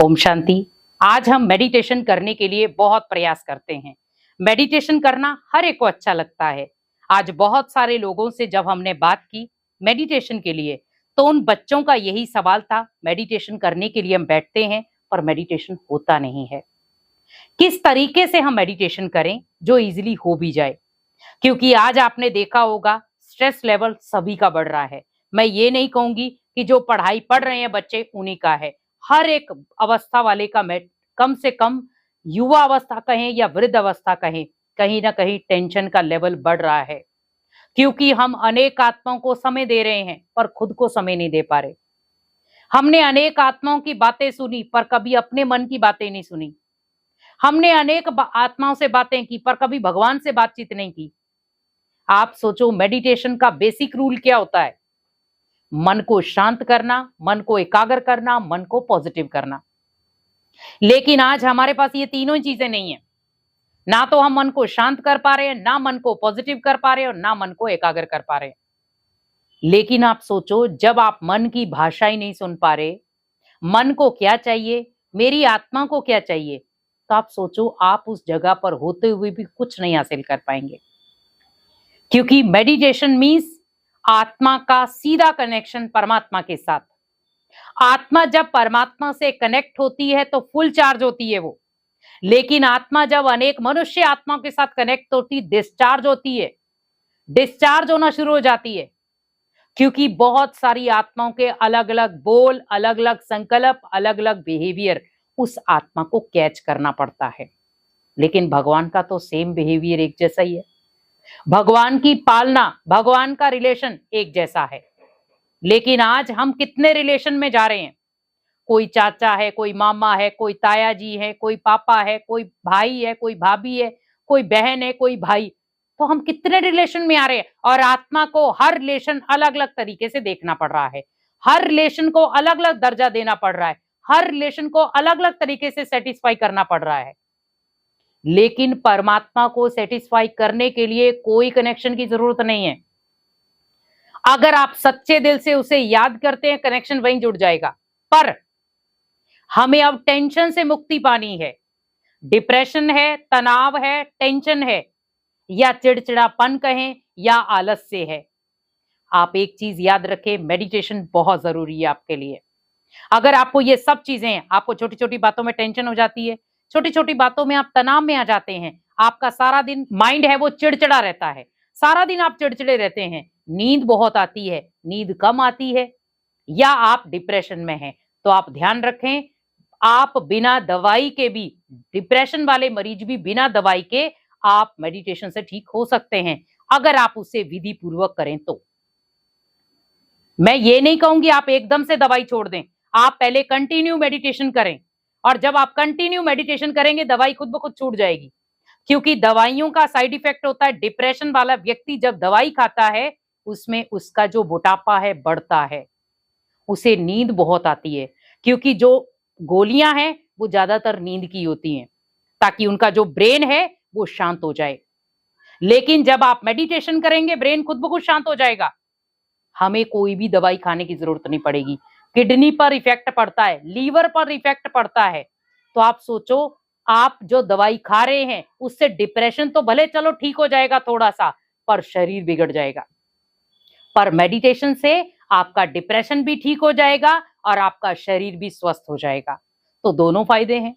ओम शांति। आज हम मेडिटेशन करने के लिए बहुत प्रयास करते हैं। मेडिटेशन करना हर एक को अच्छा लगता है। आज बहुत सारे लोगों से जब हमने बात की मेडिटेशन के लिए, तो उन बच्चों का यही सवाल था, मेडिटेशन करने के लिए हम बैठते हैं पर मेडिटेशन होता नहीं है। किस तरीके से हम मेडिटेशन करें जो इजीली हो भी जाए? क्योंकि आज आपने देखा होगा स्ट्रेस लेवल सभी का बढ़ रहा है। मैं ये नहीं कहूंगी कि जो पढ़ाई पढ़ रहे हैं बच्चे उन्हीं का है। हर एक अवस्था वाले का कम से कम युवा अवस्था कहें या वृद्ध अवस्था कहें, कहीं ना कहीं टेंशन का लेवल बढ़ रहा है। क्योंकि हम अनेक आत्माओं को समय दे रहे हैं पर खुद को समय नहीं दे पा रहे। हमने अनेक आत्माओं की बातें सुनी पर कभी अपने मन की बातें नहीं सुनी। हमने अनेक आत्माओं से बातें की पर कभी भगवान से बातचीत नहीं की। आप सोचो मेडिटेशन का बेसिक रूल क्या होता है? मन को शांत करना, मन को एकाग्र करना, मन को पॉजिटिव करना। लेकिन आज हमारे पास ये तीनों चीजें नहीं है। ना तो हम मन को शांत कर पा रहे हैं, ना मन को पॉजिटिव कर पा रहे हैं और ना मन को एकाग्र कर पा रहे हैं। लेकिन आप सोचो, जब आप मन की भाषा ही नहीं सुन पा रहे, मन को क्या चाहिए, मेरी आत्मा को क्या चाहिए, तो आप सोचो आप उस जगह पर होते हुए भी कुछ नहीं हासिल कर पाएंगे। क्योंकि मेडिटेशन मीन्स आत्मा का सीधा कनेक्शन परमात्मा के साथ। आत्मा जब परमात्मा से कनेक्ट होती है तो फुल चार्ज होती है वो। लेकिन आत्मा जब अनेक मनुष्य आत्माओं के साथ कनेक्ट होती, डिस्चार्ज होती है, डिस्चार्ज होना शुरू हो जाती है। क्योंकि बहुत सारी आत्माओं के अलग अलग बोल, अलग अलग संकल्प, अलग अलग बिहेवियर उस आत्मा को कैच करना पड़ता है। लेकिन भगवान का तो सेम बिहेवियर एक जैसा ही है। भगवान की पालना, भगवान का रिलेशन एक जैसा है। लेकिन आज हम कितने रिलेशन में जा रहे हैं? कोई चाचा है, कोई मामा है, कोई ताया जी है, कोई पापा है, कोई भाई है, कोई भाभी है, कोई बहन है, कोई भाई। तो हम कितने रिलेशन में आ रहे हैं और आत्मा को हर रिलेशन अलग अलग तरीके से देखना पड़ रहा है। हर रिलेशन को अलग अलग दर्जा देना पड़ रहा है। हर रिलेशन को अलग अलग तरीके से सेटिस्फाई करना पड़ रहा है। लेकिन परमात्मा को सेटिस्फाई करने के लिए कोई कनेक्शन की जरूरत नहीं है। अगर आप सच्चे दिल से उसे याद करते हैं, कनेक्शन वहीं जुड़ जाएगा। पर हमें अब टेंशन से मुक्ति पानी है। डिप्रेशन है, तनाव है, टेंशन है, या चिड़चिड़ापन कहें या आलस्य है। आप एक चीज याद रखें, मेडिटेशन बहुत जरूरी है आपके लिए। अगर आपको ये सब चीजें हैं, आपको छोटी छोटी बातों में टेंशन हो जाती है, छोटी छोटी बातों में आप तनाव में आ जाते हैं, आपका सारा दिन माइंड है वो चिड़चिड़ा रहता है, सारा दिन आप चिड़चिड़े रहते हैं, नींद बहुत आती है, नींद कम आती है, या आप डिप्रेशन में हैं, तो आप ध्यान रखें, आप बिना दवाई के भी, डिप्रेशन वाले मरीज भी बिना दवाई के आप मेडिटेशन से ठीक हो सकते हैं, अगर आप उसे विधि पूर्वक करें तो। मैं ये नहीं कहूंगी आप एकदम से दवाई छोड़ दें। आप पहले कंटिन्यू मेडिटेशन करें, और जब आप कंटिन्यू मेडिटेशन करेंगे दवाई खुद ब खुद छूट जाएगी। क्योंकि दवाइयों का साइड इफेक्ट होता है, डिप्रेशन वाला व्यक्ति जब दवाई खाता है उसमें उसका जो मोटापा है बढ़ता है, उसे नींद बहुत आती है। क्योंकि जो गोलियां हैं वो ज्यादातर नींद की होती हैं, ताकि उनका जो ब्रेन है वो शांत हो जाए। लेकिन जब आप मेडिटेशन करेंगे ब्रेन खुद ब खुद शांत हो जाएगा, हमें कोई भी दवाई खाने की जरूरत नहीं पड़ेगी। किडनी पर इफेक्ट पड़ता है, लीवर पर इफेक्ट पड़ता है, तो आप सोचो आप जो दवाई खा रहे हैं उससे डिप्रेशन तो भले चलो ठीक हो जाएगा थोड़ा सा, पर शरीर बिगड़ जाएगा। पर मेडिटेशन से आपका डिप्रेशन भी ठीक हो जाएगा और आपका शरीर भी स्वस्थ हो जाएगा, तो दोनों फायदे हैं।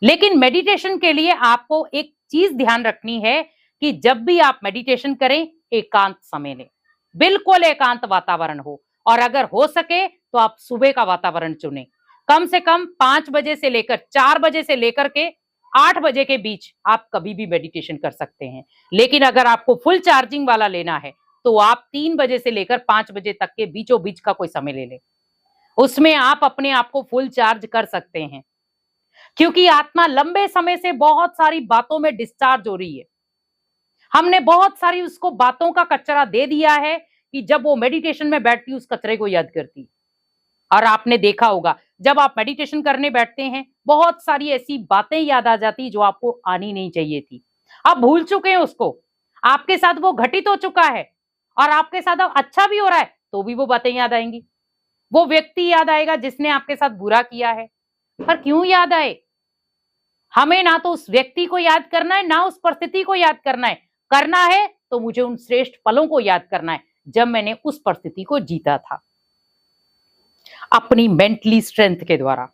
लेकिन मेडिटेशन के लिए आपको एक चीज ध्यान रखनी है कि जब भी आप मेडिटेशन करें एकांत समय लें, बिल्कुल एकांत वातावरण हो, और अगर हो सके तो आप सुबह का वातावरण चुनें। कम से कम 5 बजे से लेकर 4 बजे से लेकर के 8 बजे के बीच आप कभी भी मेडिटेशन कर सकते हैं। लेकिन अगर आपको फुल चार्जिंग वाला लेना है तो आप 3 बजे से लेकर 5 बजे तक के बीचों बीच का कोई समय ले लें, उसमें आप अपने आप को फुल चार्ज कर सकते हैं। क्योंकि आत्मा लंबे समय से बहुत सारी बातों में डिस्चार्ज हो रही है। हमने बहुत सारी उसको बातों का कचरा दे दिया है कि जब वो मेडिटेशन में बैठती उस कचरे को याद करती। और आपने देखा होगा जब आप मेडिटेशन करने बैठते हैं बहुत सारी ऐसी बातें याद आ जाती जो आपको आनी नहीं चाहिए थी, आप भूल चुके हैं उसको, आपके साथ वो घटित हो चुका है और आपके साथ अब अच्छा भी हो रहा है तो भी वो बातें याद आएंगी। वो व्यक्ति याद आएगा जिसने आपके साथ बुरा किया है, पर क्यों याद आए? हमें ना तो उस व्यक्ति को याद करना है, ना उस परिस्थिति को याद करना है। करना है तो मुझे उन श्रेष्ठ पलों को याद करना है जब मैंने उस परिस्थिति को जीता था, अपनी मेंटली स्ट्रेंथ के द्वारा।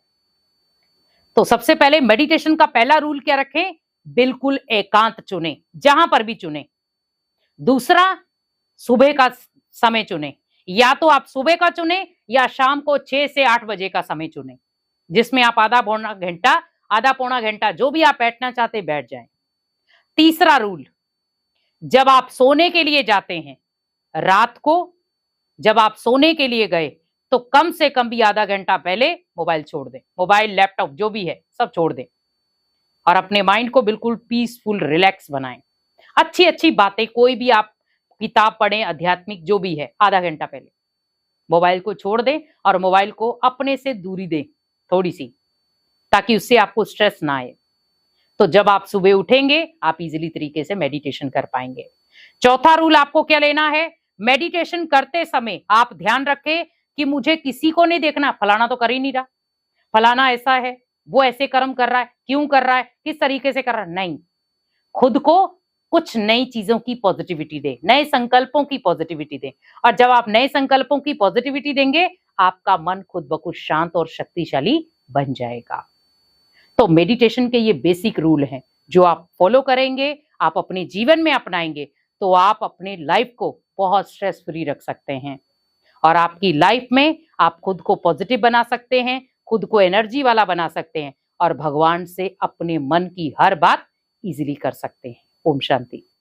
तो सबसे पहले मेडिटेशन का पहला रूल क्या रखें? बिल्कुल एकांत चुने, जहां पर भी चुने। दूसरा, सुबह का समय चुने, या तो आप सुबह का चुने या शाम को 6 से 8 बजे का समय चुने, जिसमें आप आधा पौना घंटा जो भी आप बैठना चाहते बैठ जाएं। तीसरा रूल, जब आप सोने के लिए जाते हैं, रात को जब आप सोने के लिए गए, तो कम से कम भी आधा घंटा पहले मोबाइल छोड़ दें। मोबाइल, लैपटॉप जो भी है सब छोड़ दें और अपने माइंड को बिल्कुल पीसफुल, रिलैक्स बनाएं। अच्छी अच्छी बातें, कोई भी आप किताब पढ़ें, आध्यात्मिक जो भी है, आधा घंटा पहले मोबाइल को छोड़ दें और मोबाइल को अपने से दूरी दें थोड़ी सी, ताकि उससे आपको स्ट्रेस ना आए। तो जब आप सुबह उठेंगे, आप इजीली तरीके से मेडिटेशन कर पाएंगे। चौथा रूल आपको क्या लेना है? मेडिटेशन करते समय आप ध्यान रखें कि मुझे किसी को नहीं देखना, फलाना तो कर ही नहीं रहा, फलाना ऐसा है, वो ऐसे कर्म कर रहा है, क्यों कर रहा है, किस तरीके से कर रहा है, नहीं। खुद को कुछ नई चीजों की पॉजिटिविटी दे, नए संकल्पों की पॉजिटिविटी दे, और जब आप नए संकल्पों की पॉजिटिविटी देंगे, आपका मन खुद ब खुद शांत और शक्तिशाली बन जाएगा। तो मेडिटेशन के ये बेसिक रूल हैं, जो आप फॉलो करेंगे, आप अपने जीवन में अपनाएंगे, तो आप अपने लाइफ को बहुत स्ट्रेस फ्री रख सकते हैं और आपकी लाइफ में आप खुद को पॉजिटिव बना सकते हैं, खुद को एनर्जी वाला बना सकते हैं और भगवान से अपने मन की हर बात इजीली कर सकते हैं। ओम शांति।